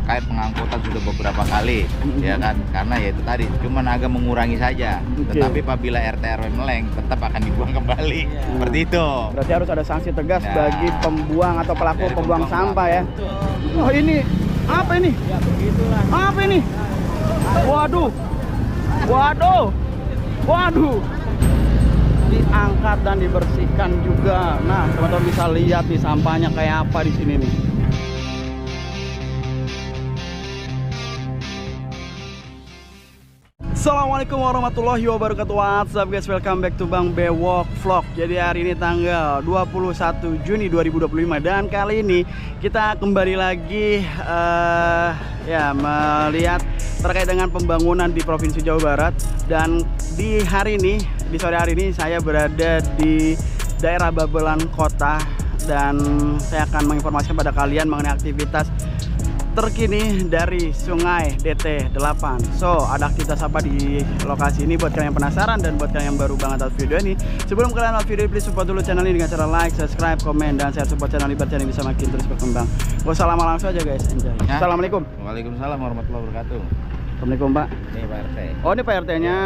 terkait pengangkutan sudah beberapa kali, ya kan? Karena ya itu tadi, cuman agak mengurangi saja. Tetapi apabila RT RW meleng, tetap akan dibuang kembali. Seperti itu. Berarti harus ada sanksi tegas Ya. bagi pembuang atau pelaku Dari pembuang pembuang sampah ya. Oh ini apa ini? Ya begitulah. Apa ini? Waduh, waduh, waduh. Diangkat dan dibersihkan juga. Nah, teman-teman bisa lihat nih sampahnya kayak apa di sini nih. Assalamualaikum warahmatullahi wabarakatuh. What's up guys, welcome back to Bang Bewok Vlog. Jadi hari ini tanggal 21 Juni 2025 dan kali ini kita kembali lagi ya melihat terkait dengan pembangunan di Provinsi Jawa Barat. Dan di hari ini, di sore hari ini saya berada di daerah Babelan Kota dan saya akan menginformasikan pada kalian mengenai aktivitas terkini dari Sungai DT8. So, ada aktivitas apa di lokasi ini buat kalian yang penasaran dan buat kalian yang baru banget nonton video ini. Sebelum kalian nonton video, please support dulu channel ini dengan cara like, subscribe, komen, dan share support channel ini biar channel bisa makin terus berkembang. Gak usah lama langsung aja guys, enjoy. Ya. Assalamualaikum. Waalaikumsalam warahmatullahi wabarakatuh. Assalamualaikum Pak. Ini Pak RT. Oh ini Pak RT-nya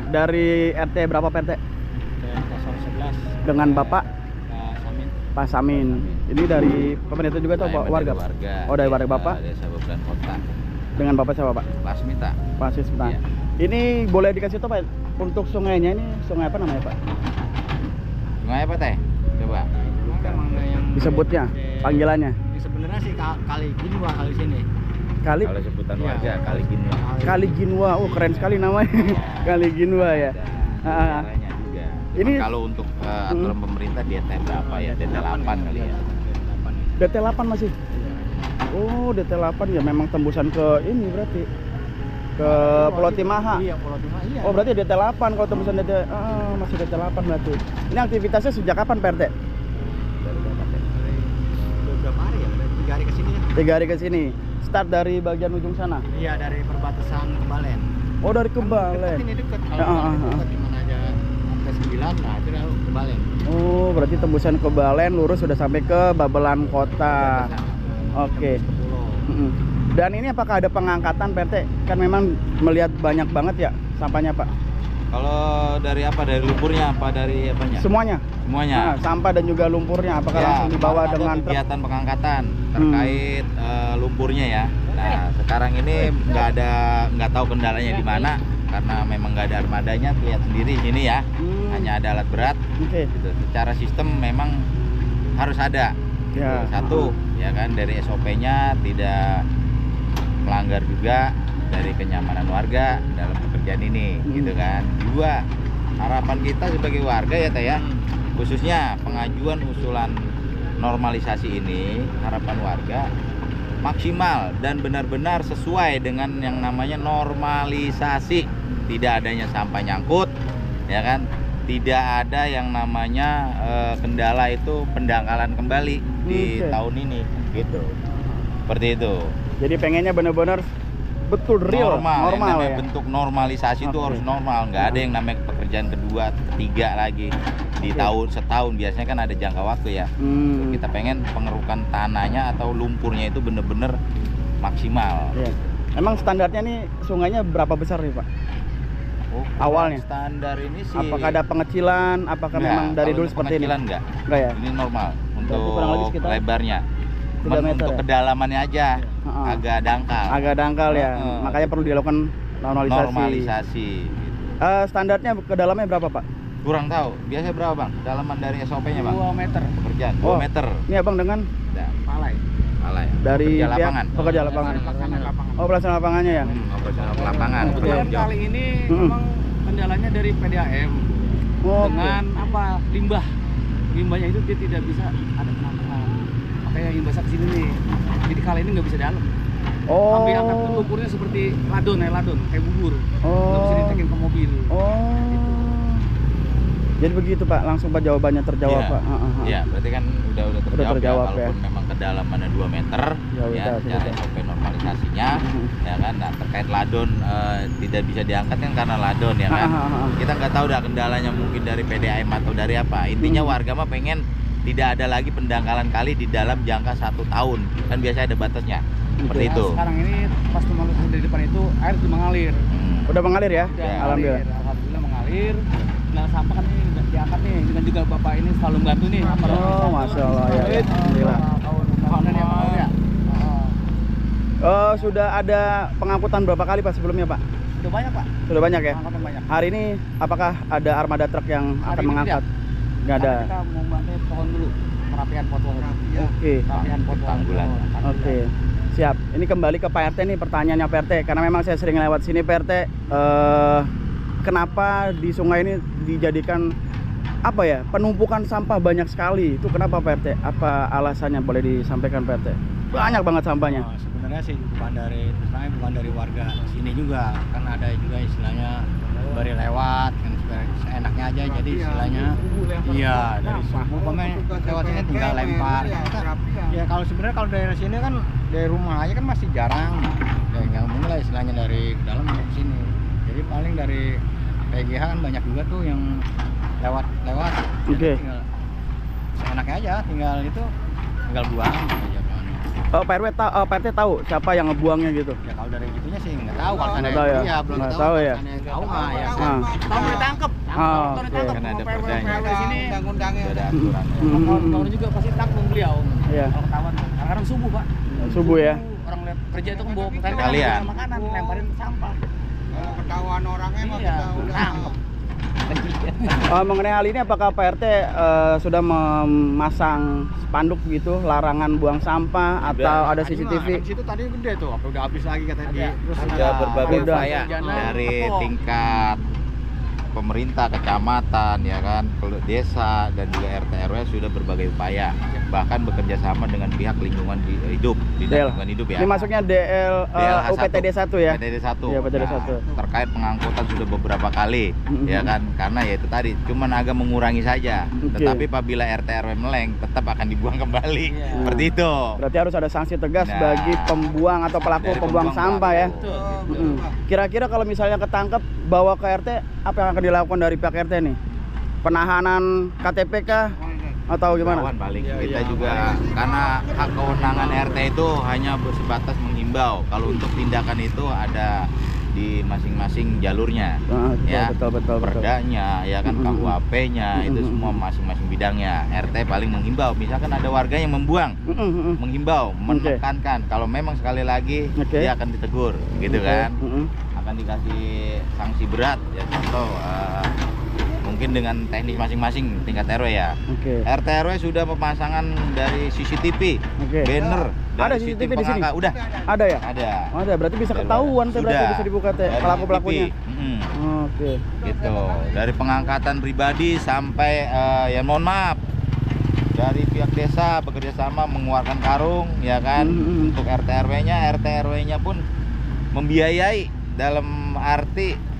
dari RT berapa Pak RT? 011 Dengan Bapak Samin. Pak Samin. Ini dari pemerintah juga atau Saya warga? dari warga. Oh dari warga Bapak. Desa Babelan Kota. Dengan Bapak siapa Pak? Lasmita. Pak Sismita. Iya. Ini boleh dikasih tahu Pak untuk sungainya ini sungai apa namanya Pak? Sungai apa teh? Coba. Disebutnya, panggilannya. Sebenarnya sih kali gini wah kali sini. Kali Kalau sebutan Iya. warga Kali Ginwa. Kali Ginwa. Oh keren sekali namanya. Kali Ginwa ya. Ah. Caranya juga. Ini- Ini kalau untuk aturan pemerintah DT berapa ya? DT 8 kali ya. DT8 masih. Oh DT8 ya memang tembusan ke ini berarti ke Pulau Timaha. Iya, Pulau Timaha. Iya. Oh berarti DT8 kalau tembusan masih DT8 berarti. Ini aktivitasnya sejak kapan Pak RT? Dari berapa teh? Beberapa hari ya, dari 3 hari ke sini ya. 3 hari ke sini. Start dari bagian ujung sana. Iya, dari perbatasan Kebalen. Oh dari Dekat Kebalen. ini dekat. Ya, Dekat di mana aja sampai 9, nah itu udah Kebalen. Oh berarti tembusan Kebalen lurus sudah sampai ke Babelan Kota. Oke. Ke pulau. Mm-mm. Dan ini apakah ada pengangkatan Pak RT? Kan memang melihat banyak banget ya sampahnya Pak. Kalau dari apa? Dari lumpurnya apa dari apanya? Semuanya. Semuanya. Nah, sampah dan juga lumpurnya apakah langsung dibawa kemarin ada dengan truk? kegiatan pengangkatan terkait lumpurnya ya. Nah sekarang ini nggak tahu kendalanya di mana karena memang nggak ada armadanya, lihat sendiri sini ya. Hanya ada alat berat. Oke. Gitu. Secara sistem memang harus ada. Gitu. Ya. Satu ya kan dari SOP-nya tidak melanggar juga dari kenyamanan warga dalam pekerjaan ini, gitu kan. Dua, harapan kita sebagai warga ya Teh ya, khususnya pengajuan usulan normalisasi ini, harapan warga maksimal dan benar-benar sesuai dengan yang namanya normalisasi, tidak adanya sampah nyangkut, ya kan, tidak ada yang namanya kendala itu pendangkalan kembali di Oke. tahun ini, gitu, seperti itu. Jadi pengennya benar-benar betul real, Normal, yang namanya ya. bentuk normalisasi itu Oke. harus normal, nggak ada yang namanya pekerjaan kedua, ketiga lagi di Oke. tahun setahun, biasanya kan ada jangka waktu ya. Kita pengen pengerukan tanahnya atau lumpurnya itu bener-bener maksimal. Iya. Emang standarnya nih sungainya berapa besar nih Pak? Oh, Awalnya? standar ini sih. Apakah ada pengecilan? Apakah Enggak, memang dari kalau dulu untuk seperti ini? pengecilan enggak. Enggak ya? Ini normal kurang lebih untuk sekitar lebarnya. 3 Cuman meter untuk ya? kedalamannya aja Heeh. agak dangkal. Agak dangkal ya. Heeh. Makanya perlu dilakukan normalisasi. Normalisasi. Standarnya ke dalamnya berapa Pak? Kurang tahu. Biasanya berapa bang? Kedalaman dari SOP-nya bang? 2 meter. Pekerjaan 2 Oh. meter. Ini Abang dengan Nah, Palai. salah ya. dari Pekerja pihak lapangan. pekerja lapangan. Lapangan. Oh pelaksana lapangannya ya? Operasional lapangan. Oke. Betul, Dan jawab. kali ini Mm-mm. memang kendalanya dari PDAM Oh, dengan apa limbah. Limbahnya itu dia tidak bisa ada penampungan. Makanya yang basah ke sini nih. Jadi kali ini nggak bisa dalam. Oh. Sampai angkat lumpurnya seperti ladon kayak bubur. Nggak Oh. bisa ditekin ke mobil. Oh. Jadi begitu Pak, langsung Pak jawabannya terjawab Iya. Pak. Iya, berarti kan udah terjawab, terjawab, ya. Walaupun memang kedalamannya 2 meter Ya, ya, udah, secara sudah. SOP normalisasinya ya kan. Nah, terkait ladon tidak bisa diangkat kan karena ladon ya kan. Kita nggak tahu dah kendalanya mungkin dari PDAM atau dari apa. Intinya warga mah pengen tidak ada lagi pendangkalan kali di dalam jangka 1 tahun. Kan biasanya ada batasnya. Seperti Nah, itu. sekarang ini pas teman dari depan itu air sudah mengalir. Udah mengalir ya? Udah Alhamdulillah. mengalir. Alhamdulillah mengalir. Nah, sampah kan ini udah diangkat nih. Dengan juga Bapak ini selalu membantu nih. Oh, Masya Allah ya. Alhamdulillah. Kawanan yang mau ya. Sudah ada pengangkutan berapa kali Pak sebelumnya Pak? Sudah banyak, Pak. Sudah banyak ya? Pengangkutan banyak. Hari ini apakah ada armada truk yang Hari akan ini mengangkat? Nggak ada. Karena kita mau bantu pohon dulu. Perapian pohon. Oke. Perapian pohon. Tanggulan. Oke. Siap. Ini kembali ke Pak RT nih pertanyaannya Pak RT, karena memang saya sering lewat sini Pak RT. Kenapa di sungai ini dijadikan apa ya, penumpukan sampah banyak sekali? Itu kenapa Pak RT? Apa alasannya, boleh disampaikan Pak RT? Banyak banget sampahnya. Sebenarnya sih bukan dari warga sini juga, kan ada juga istilahnya bari lewat kan seenaknya aja, jadi istilahnya iya dari subuh pemain lewat sini tinggal lempar. Ya kalau sebenarnya kalau daerah sini kan dari rumah aja kan masih jarang, ya nggak mungkin lah istilahnya dari dalam ke sini. Jadi paling dari PGH kan banyak juga tuh yang lewat. Oke. Tinggal seenaknya aja, tinggal buang aja kan. Pak RT tahu siapa yang ngebuangnya gitu? Ya kalau dari gitunya sih nggak tahu, kalau sana Nggak tahu ya? iya belum Nggak tahu ya? Tahu mah ya. Ah. Tahun ditangkap. Ah, Tahun oke. ditangkap. Kan ada Sama perdanya. PRW di sini. Undang-undangnya Sudah ada udah. aturan. Kawan-kawan juga pasti tanggung beliau. Iya. Kalau ketahuan. Kadang-kadang subuh, Pak. Subuh ya? Orang kerja itu kan bawa Kalian. makanan, lemparin sampah. Kalau ketahuan orangnya mah Iya, kita udah tangkap. Mengenai hal ini apakah Pak RT sudah memasang spanduk gitu, larangan buang sampah atau ada Tadi mah, CCTV? kan situ tadi gede tuh, apa udah habis lagi katanya di. Terus Ada berbagai Udah. upaya Jana, dari Tepok. tingkat pemerintah, kecamatan, ya kan, desa dan juga RT RW sudah berbagai upaya, bahkan bekerja sama dengan pihak lingkungan hidup, DL. lingkungan hidup ya. Ini masuknya DL DLH1. UPTD 1 ya? PTD 1. Iya, PTD 1. Terkait pengangkutan sudah beberapa kali, ya kan, karena ya itu tadi, cuman agak mengurangi saja. Oke. Tetapi apabila RT RW meleng, tetap akan dibuang kembali, Iya. seperti itu. Berarti harus ada sanksi tegas Nah, bagi pembuang atau pelaku dari pembuang sampah ya? Betul. Mm-mm. Kira-kira kalau misalnya ketangkep bawa ke RT, apa yang akan dilakukan dari pihak RT nih? Penahanan KTP kah? Atau gimana? Lawan paling kita juga, karena hak kewenangan RT itu hanya sebatas menghimbau. Kalau untuk tindakan itu ada di masing-masing jalurnya, ya, Betul. perdanya, ya kan, KUHP-nya, itu Mm-mm. semua masing-masing bidangnya. RT paling menghimbau. Misalkan ada warga yang membuang, menghimbau, menekankan kalau memang sekali lagi Oke. dia akan ditegur, gitu kan, akan dikasih sanksi berat, ya, contoh mungkin dengan teknis masing-masing tingkat RW ya. Oke. RT RW sudah pemasangan dari CCTV, Oke. banner, Ada dari CCTV sistem di sini? pengangkat. Udah Ada ya? ada. Ada, berarti bisa Dari ketahuan tuh, berarti sudah. bisa dibuka teh Dari pelaku-pelakunya. CCTV. Mm-mm. Oke. Gitu, dari pengangkatan pribadi sampai ya mohon maaf, dari pihak desa bekerja sama mengeluarkan karung, ya kan, untuk RT RW-nya pun membiayai dalam arti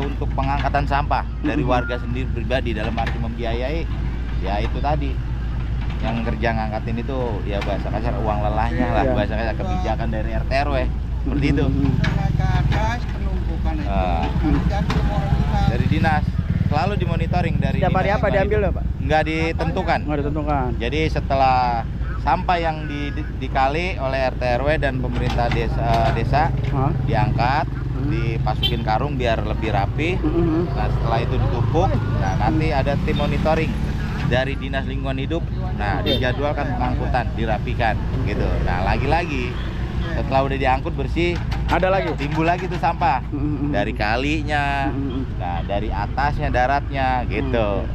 untuk pengangkatan sampah dari warga sendiri pribadi, dalam arti membiayai, ya itu tadi yang kerja ngangkatin itu, ya bahasa kasar uang lelahnya lah, Iya. bahasa kasar kebijakan dari RT RW, seperti itu. ke atas penumpukan itu. Dan semua orang bilang, Dari dinas selalu dimonitoring dari Setiap hari dinas apa lingkungan diambil hidup. ya, Pak? Nggak ditentukan. Nggak ditentukan. Jadi setelah sampah yang dikali oleh RT RW dan pemerintah desa Hah? diangkat, dipasukin karung biar lebih rapi. Nah, setelah itu ditumpuk, nah nanti ada tim monitoring dari dinas lingkungan hidup. Nah, dijadwalkan pengangkutan, dirapikan gitu. Nah, lagi-lagi setelah udah diangkut bersih, Ada lagi? timbul lagi tuh sampah dari kalinya, nah dari atasnya, daratnya gitu.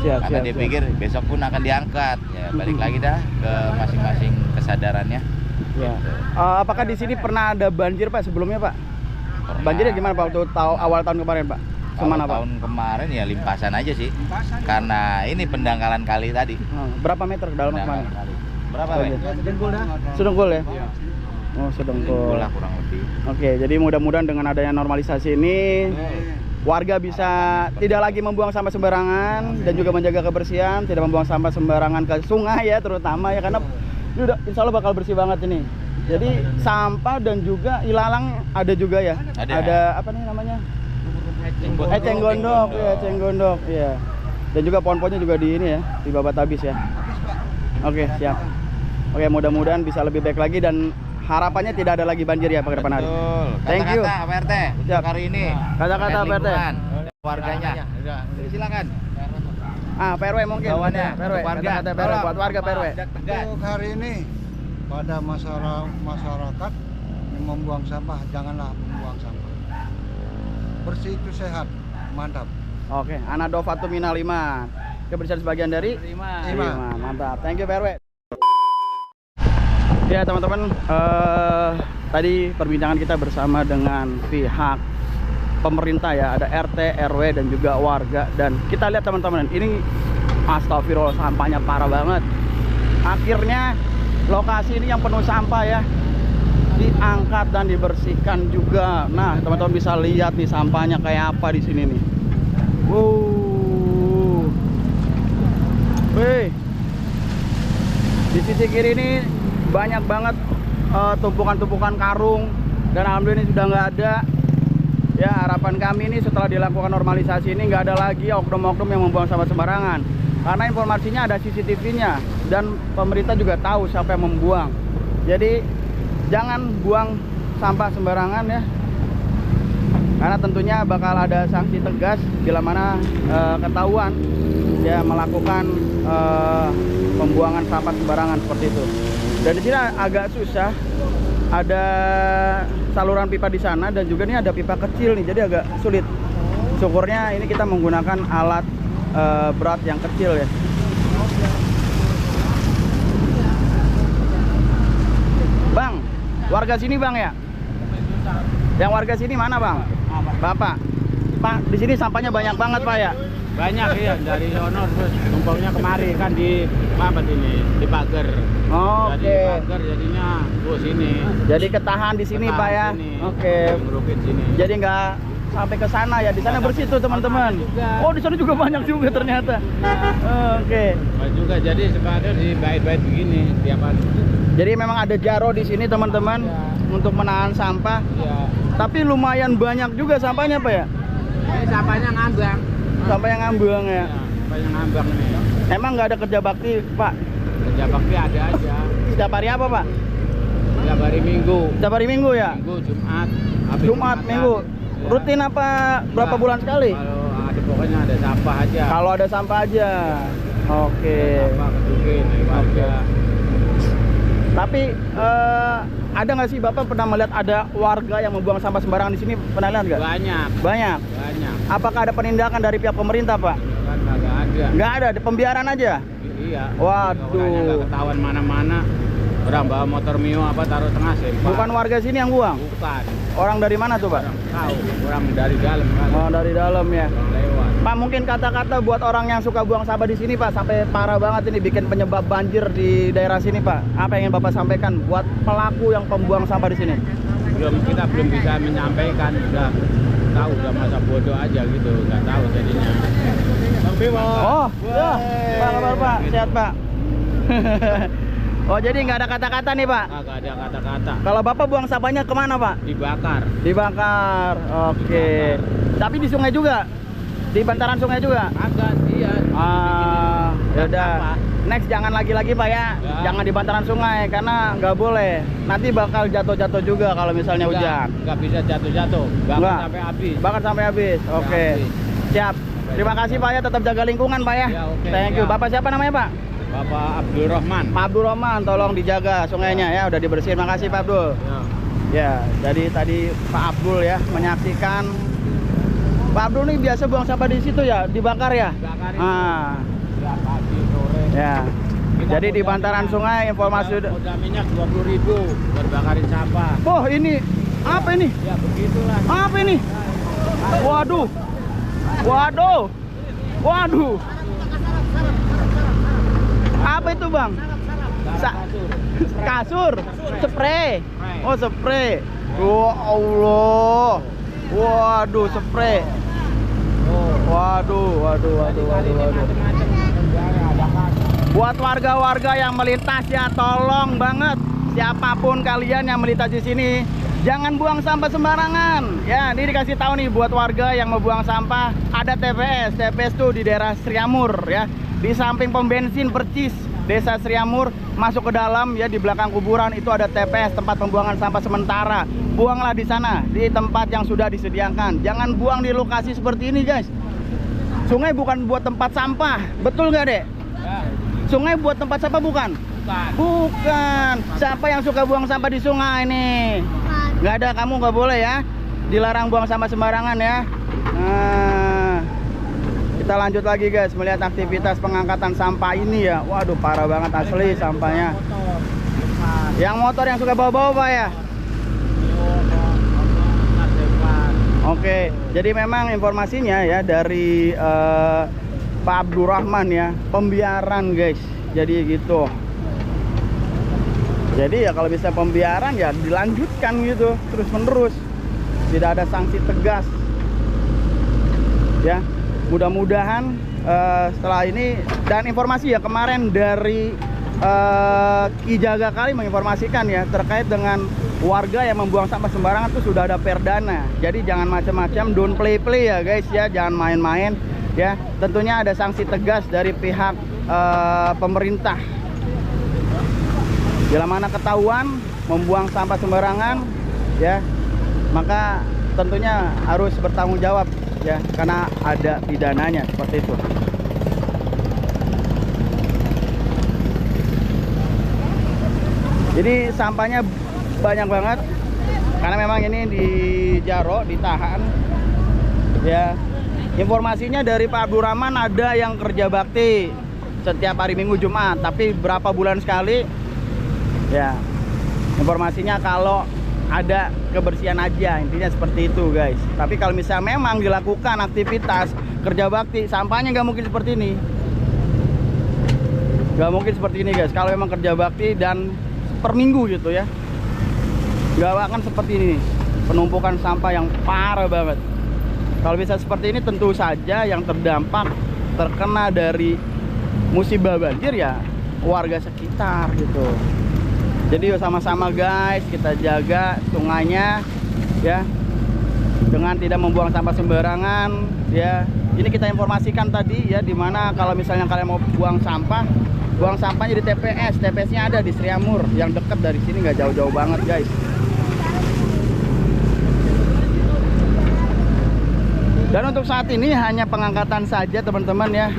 Siap, Karena siap, dia siap. pikir besok pun akan diangkat. Ya, balik lagi dah ke masing-masing kesadarannya. Ya. Apakah di sini pernah ada banjir Pak sebelumnya Pak? Pernah. Banjirnya gimana Pak waktu awal tahun kemarin Pak? Kalau Kemana Pak? tahun kemarin ya limpasan aja sih. Karena ini pendangkalan kali tadi. Berapa meter ke dalam Pendangkalan kemarin? kali. Berapa, Oh, Weh? iya. Sedengkul dah. Sedengkul ya? Iya. Oh, sedengkul. Lah kurang lebih. Oke, jadi mudah-mudahan dengan adanya normalisasi ini warga bisa tidak lagi membuang sampah sembarangan dan juga menjaga kebersihan, tidak membuang sampah sembarangan ke sungai ya terutama ya, karena ini udah insya Allah bakal bersih banget ini. Jadi sampah dan juga ilalang ada juga ya. Ada. Apa nih namanya? Eceng Eceng gondok ya, eceng gondok ya. Dan juga pohon-pohonnya juga di ini ya, di babat habis ya. Oke, siap. Oke, mudah-mudahan bisa lebih baik lagi dan harapannya tidak ada lagi banjir ya Pak ke depan hari. Betul. Thank you. Kata-kata Pak RT untuk Siap. hari ini. Kata-kata Terkait Pak RT. lingkungan, warganya. Silakan. Ah, PRW mungkin. Bawaannya, PRW. untuk warga. Kata-kata PRW buat warga PRW. Tegas. Untuk hari ini pada masyarakat yang membuang sampah, janganlah membuang sampah. Bersih itu sehat, mantap. Oke, Ana Dovatu Mina 5. Kebersihan sebagian dari 5. Mantap. Thank you PRW. Ya teman-teman, tadi perbincangan kita bersama dengan pihak pemerintah ya, ada RT, RW dan juga warga, dan kita lihat teman-teman, ini astagfirullah sampahnya parah banget. Akhirnya lokasi ini yang penuh sampah ya diangkat dan dibersihkan juga. Nah teman-teman bisa lihat nih sampahnya kayak apa di sini nih. Wow. Wih. Di sisi kiri ini banyak banget tumpukan-tumpukan karung, dan alhamdulillah ini sudah nggak ada. Ya, harapan kami ini setelah dilakukan normalisasi ini nggak ada lagi oknum-oknum yang membuang sampah sembarangan. Karena informasinya ada CCTV-nya dan pemerintah juga tahu siapa yang membuang. Jadi jangan buang sampah sembarangan ya. Karena tentunya bakal ada sanksi tegas bila mana ketahuan ya melakukan pembuangan sampah sembarangan seperti itu. Dan di sini agak susah, ada saluran pipa di sana dan juga ini ada pipa kecil nih, jadi agak sulit. Syukurnya ini kita menggunakan alat berat yang kecil ya. Bang, warga sini bang ya? Yang warga sini mana bang? Bapak. Pak, di sini sampahnya banyak banget pak ya? Banyak ya, dari sono terus tumpangnya kemari kan di apa ini di pagar. Jadi Oke. pagar jadinya sini. Jadi ketahan di sini pak ya? Sini. Oke. Ngerukit sini. Jadi nggak sampai ke sana ya? Di sana bersih tuh teman-teman. Oh di sana juga banyak juga ternyata. Oke. Banyak juga, jadi sepadan di bait-bait begini tiap hari. Jadi memang ada jaro di sini teman-teman untuk menahan sampah. Iya. Tapi lumayan banyak juga sampahnya pak ya? Ini sampahnya ngambang. Sampah yang ngambang ya. Sampahnya ngambang nih. Emang nggak ada kerja bakti pak? Kerja bakti ada aja. Setiap hari apa pak? Tiap hari Minggu. Setiap hari Minggu ya? Minggu, Jumat. Habis Jumat, Jumatan. Minggu. Ya. Rutin apa berapa bulan sekali? Kalau ada pokoknya ada sampah aja. Kalau ada sampah aja. Oke. Sampah kedukin dari warga. Tapi ada nggak sih Bapak pernah melihat ada warga yang membuang sampah sembarangan di sini? Pernah lihat nggak? Banyak. Banyak. Banyak. Apakah ada penindakan dari pihak pemerintah Pak? Kan kagak ada. Nggak ada, pembiaran aja. Iya. Waduh. Orangnya nggak ketahuan mana-mana. Orang bawa motor Mio apa taruh tengah sempah. Bukan warga sini yang buang? Bukan. Orang dari mana tuh Pak? Orang tahu. Orang dari dalam kan. Oh dari dalam ya. Orang lewat. Pak mungkin kata-kata buat orang yang suka buang sampah di sini Pak, sampai parah banget ini bikin penyebab banjir di daerah sini Pak. Apa yang ingin Bapak sampaikan buat pelaku yang pembuang sampah di sini? Kita belum bisa menyampaikan, udah tahu, udah masa bodoh aja gitu, nggak tahu jadinya. Bang Bimo. Oh, ya. Pak kabar Pak, sehat Pak. Oh jadi nggak ada kata-kata nih Pak? Kagak ada kata-kata. Kalau Bapak buang sampahnya kemana Pak? Dibakar. Dibakar. Oke. Tapi di sungai juga? Di bantaran sungai juga? Agak iya. Ya udah. Next jangan lagi-lagi Pak ya. Ya. Jangan di bantaran sungai karena nggak boleh. Nanti bakal jatuh-jatuh juga kalau misalnya hujan. Nggak bisa jatuh-jatuh. Bakar Nggak. sampai habis. Bakar sampai habis. Oke. habis. Siap. Terima kasih Pak ya, tetap jaga lingkungan Pak ya. Ya, oke, Thank you. siap. Bapak siapa namanya Pak? Bapak Abdul Rahman. Pak Abdul Rahman, tolong dijaga sungainya ya, udah dibersihin. Makasih Pak Abdul. Ya. Ya, jadi tadi Pak Abdul ya menyaksikan. Pak Abdul nih biasa buang sampah di situ ya, dibakar ya? Dibakar itu. Ah, Ya, pagi sore. ya. Kita Jadi di modal bantaran minyak. sungai informasi udah. Modal minyak 20.000 buat bakarin sampah. Oh, ini apa ini? Ya begitulah. Apa ini? Waduh. Waduh. Waduh. Apa itu, Bang? Kasur. Spray. Oh, spray. Oh, Allah. Waduh, spray. Waduh, waduh, waduh, waduh, waduh. Buat warga-warga yang melintas ya, tolong banget siapapun kalian yang melintas di sini, jangan buang sampah sembarangan. Ya, ini dikasih tahu nih buat warga yang mau buang sampah, ada TPS. TPS tuh di daerah Sriamur ya, di samping pom bensin Percis. Desa Sriamur, masuk ke dalam ya, di belakang kuburan itu ada TPS, tempat pembuangan sampah sementara. Buanglah di sana, di tempat yang sudah disediakan. Jangan buang di lokasi seperti ini, guys. Sungai bukan buat tempat sampah, betul nggak, Dek? Ya. Sungai buat tempat sampah bukan? Bukan. Siapa yang suka buang sampah di sungai nih? Nggak ada, kamu nggak boleh ya. Dilarang buang sampah sembarangan ya. Nah, kita lanjut lagi guys, melihat aktivitas pengangkatan sampah ini ya. Waduh, parah banget asli sampahnya. Yang motor yang suka bawa-bawa Pak ya? Oke, jadi memang informasinya ya dari Pak Abdurrahman ya, pembiaran guys. Jadi gitu. Jadi ya kalau bisa pembiaran ya dilanjutkan gitu terus menerus. Tidak ada sanksi tegas. Ya, mudah-mudahan setelah ini, dan informasi ya kemarin dari Ki Jaga Kali menginformasikan ya terkait dengan warga yang membuang sampah sembarangan itu sudah ada perdana. Jadi jangan macam-macam, don't play-play ya guys ya, jangan main-main ya. Tentunya ada sanksi tegas dari pihak pemerintah. Bila mana ketahuan membuang sampah sembarangan ya, maka tentunya harus bertanggung jawab ya, karena ada pidananya seperti itu. Jadi sampahnya banyak banget karena memang ini di Jaro, ditahan ya. Informasinya dari Pak Abdurrahman ada yang kerja bakti setiap hari Minggu Jumat, tapi berapa bulan sekali ya. Informasinya kalau ada kebersihan aja, intinya seperti itu guys. Tapi kalau misalnya memang dilakukan aktivitas kerja bakti, sampahnya nggak mungkin seperti ini. Nggak mungkin seperti ini guys. Kalau memang kerja bakti dan per minggu gitu ya, nggak akan seperti ini, penumpukan sampah yang parah banget. Kalau bisa seperti ini tentu saja yang terdampak terkena dari musibah banjir ya warga sekitar gitu. Jadi yuk sama-sama guys kita jaga sungainya ya, dengan tidak membuang sampah sembarangan ya. Ini kita informasikan tadi ya, dimana kalau misalnya kalian mau buang sampahnya di TPS. TPS-nya ada di Sriamur, yang dekat dari sini, nggak jauh-jauh banget guys. Dan untuk saat ini hanya pengangkatan saja teman-teman ya,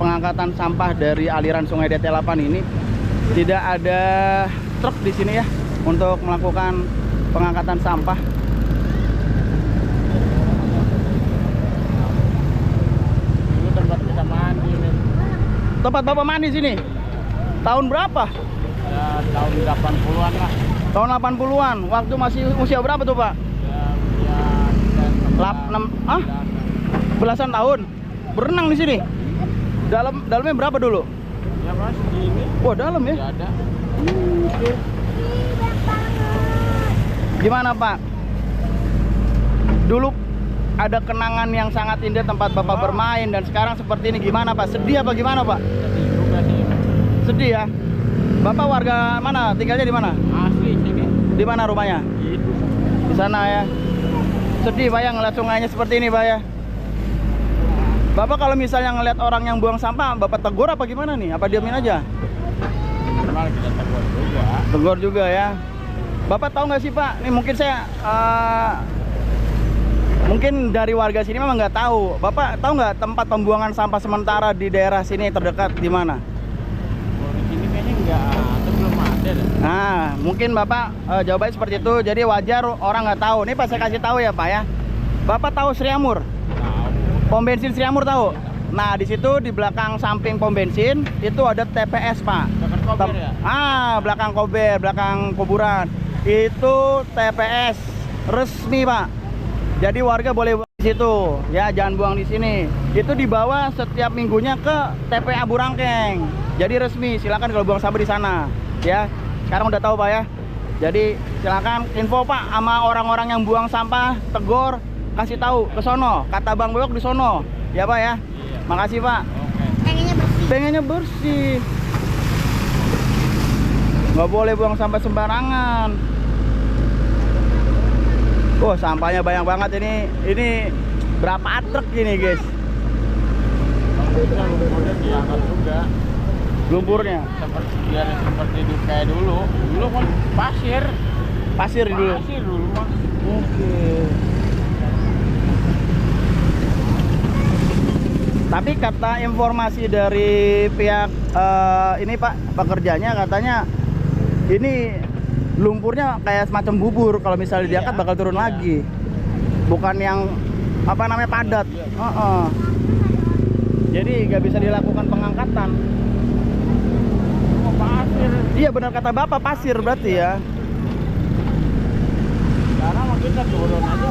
pengangkatan sampah dari aliran Sungai DT8 ini. Tidak ada truk di sini ya untuk melakukan pengangkatan sampah. Ini tempat kita mandi nih. Tempat Bapak mandi sini. Tahun berapa? Ya, tahun 80-an lah. Tahun 80-an. Waktu masih usia berapa tuh, Pak? Belasan tahun. Berenang di sini. Dalamnya berapa dulu? Ya mas, gini. Wah, dalam ya? Nggak ada. Gimana Pak? Dulu ada kenangan yang sangat indah tempat Bapak bermain, dan sekarang seperti ini, gimana Pak? Sedih apa gimana Pak? Sedih juga sih. Sedih ya? Bapak warga mana? Tinggalnya di mana? Asli sini. Di mana rumahnya? Itu. Di sana ya. Sedih Pak ya ngeliat sungainya seperti ini Pak ya. Bapak kalau misalnya ngeliat orang yang buang sampah, Bapak tegur apa gimana nih? Apa diamin aja? Normal kita tegur juga. Tegur juga ya. Bapak tahu nggak sih Pak? Nih mungkin saya mungkin dari warga sini memang nggak tahu. Bapak tahu nggak tempat pembuangan sampah sementara di daerah sini terdekat di mana? Kalau di sini kayaknya nggak ada, belum ada deh. Nah, mungkin Bapak jawabannya seperti itu. Jadi wajar orang nggak tahu. Nih Pak, saya kasih tahu ya Pak ya. Bapak tahu Sriamur? Pom bensin Sriamur tahu? Nah, di situ di belakang samping pom bensin itu ada TPS, Pak. Belakang Kober ya? Belakang Kober, belakang kuburan. Itu TPS resmi, Pak. Jadi warga boleh buang di situ, ya, jangan buang di sini. Itu dibawa setiap minggunya ke TPA Burangkeng. Jadi resmi, silakan kalau buang sampah di sana, ya. Sekarang udah tahu, Pak ya. Jadi silakan info Pak sama orang-orang yang buang sampah, tegur, kasih tahu ke sono, kata Bang Bewok di sono, ya Pak ya. Iya. Makasih Pak. Oke. Pengennya bersih. Nggak boleh buang sampah sembarangan. Oh, sampahnya banyak banget ini. Ini berapa truk ini guys? Kalau bisa lumpurnya diangkat juga. Lumpurnya. Seperti biar seperti kayak dulu. Dulu kan pasir. Pasir dulu. Pasir dulu mah. Oke. Tapi kata informasi dari pihak ini Pak pekerjanya katanya ini lumpurnya kayak semacam bubur, kalau misalnya diangkat bakal turun lagi. Bukan yang apa namanya padat. Jadi nggak bisa dilakukan pengangkatan. Oh, pasir. Iya benar kata Bapak, pasir berarti ya. Sekarang mah kita turun aja.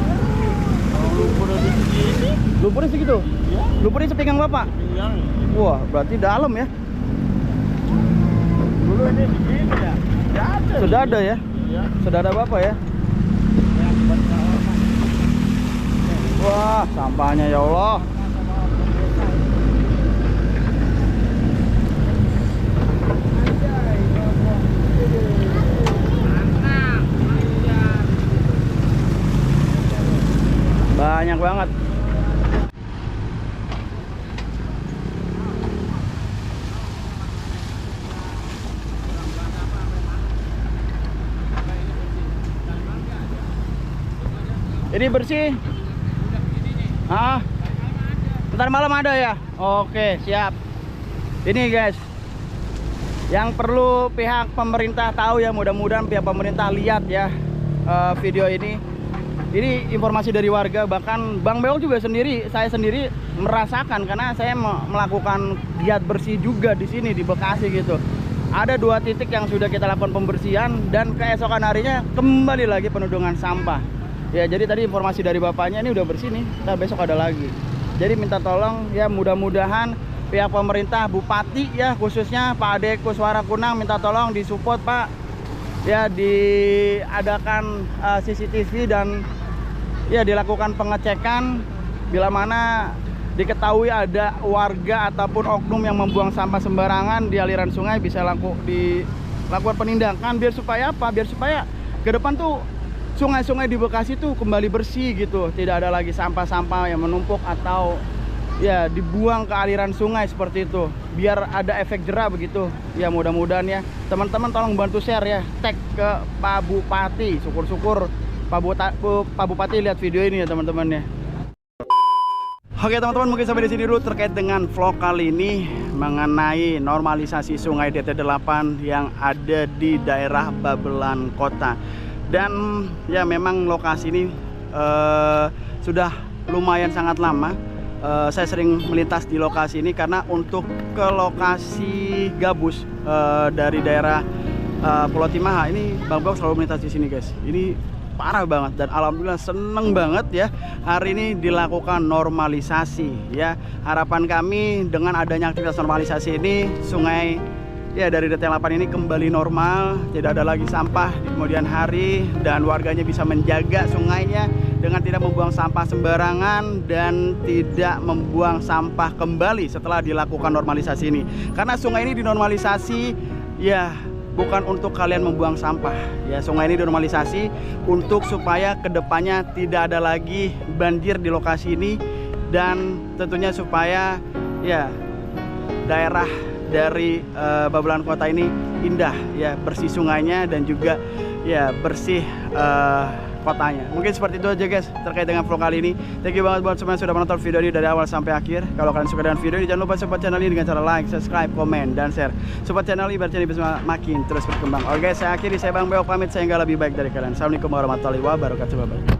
Kalau lumpur di sini. Lumpurnya segitu? Iya. Lumpurnya sepinggang Bapak? Pinggang. Wah, berarti dalam ya. Dulu ini begini ya. Sudah ada ya? Iya. Sudah ada Bapak ya? Wah, sampahnya ya Allah. Banyak banget. Ini bersih. Ntar malam ada ya? Oke, siap. Ini guys, yang perlu pihak pemerintah tahu ya, mudah-mudahan pihak pemerintah lihat ya video ini. Ini informasi dari warga, bahkan Bang Bewok juga saya sendiri merasakan karena saya melakukan giat bersih juga di sini di Bekasi gitu. Ada 2 titik yang sudah kita lakukan pembersihan dan keesokan harinya kembali lagi penodongan sampah. Ya, jadi tadi informasi dari bapaknya ini udah bersih nih, ntar besok ada lagi. Jadi minta tolong ya, mudah-mudahan pihak pemerintah, Bupati ya khususnya Pak Ade Kuswara Kunang minta tolong disupport Pak. Ya diadakan CCTV dan ya dilakukan pengecekan bila mana diketahui ada warga ataupun oknum yang membuang sampah sembarangan di aliran sungai, bisa dilakukan penindakan biar supaya apa? Biar supaya ke depan tuh sungai-sungai di Bekasi tuh kembali bersih gitu, tidak ada lagi sampah-sampah yang menumpuk atau ya dibuang ke aliran sungai seperti itu, biar ada efek jerah begitu ya. Mudah-mudahan ya teman-teman tolong bantu share ya, tag ke Pak Bupati, syukur-syukur Pak Bupati lihat video ini ya teman-teman ya. Oke teman-teman, mungkin sampai di sini dulu terkait dengan vlog kali ini mengenai normalisasi sungai DT8 yang ada di daerah Babelan Kota. Dan ya memang lokasi ini sudah lumayan sangat lama. Saya sering melintas di lokasi ini karena untuk ke lokasi gabus dari daerah Pulau Timaha ini Bang Bewok selalu melintas di sini guys. Ini parah banget dan alhamdulillah seneng banget ya hari ini dilakukan normalisasi ya. Harapan kami dengan adanya aktivitas normalisasi ini sungai ya dari DT8 ini kembali normal, tidak ada lagi sampah di kemudian hari dan warganya bisa menjaga sungainya dengan tidak membuang sampah sembarangan dan tidak membuang sampah kembali setelah dilakukan normalisasi ini. Karena sungai ini dinormalisasi ya bukan untuk kalian membuang sampah ya, sungai ini dinormalisasi untuk supaya kedepannya tidak ada lagi banjir di lokasi ini dan tentunya supaya ya daerah dari Babelan Kota ini indah ya, bersih sungainya dan juga ya bersih kotanya. Mungkin seperti itu aja guys terkait dengan vlog kali ini. Thank you banget buat semua yang sudah menonton video ini dari awal sampai akhir. Kalau kalian suka dengan video ini jangan lupa support channel ini dengan cara like, subscribe, komen, dan share. Support channel ini biar channel bisa makin terus berkembang. Oke, saya akhiri, saya Bang Bewok pamit, saya nggak lebih baik dari kalian. Assalamualaikum warahmatullahi wabarakatuh.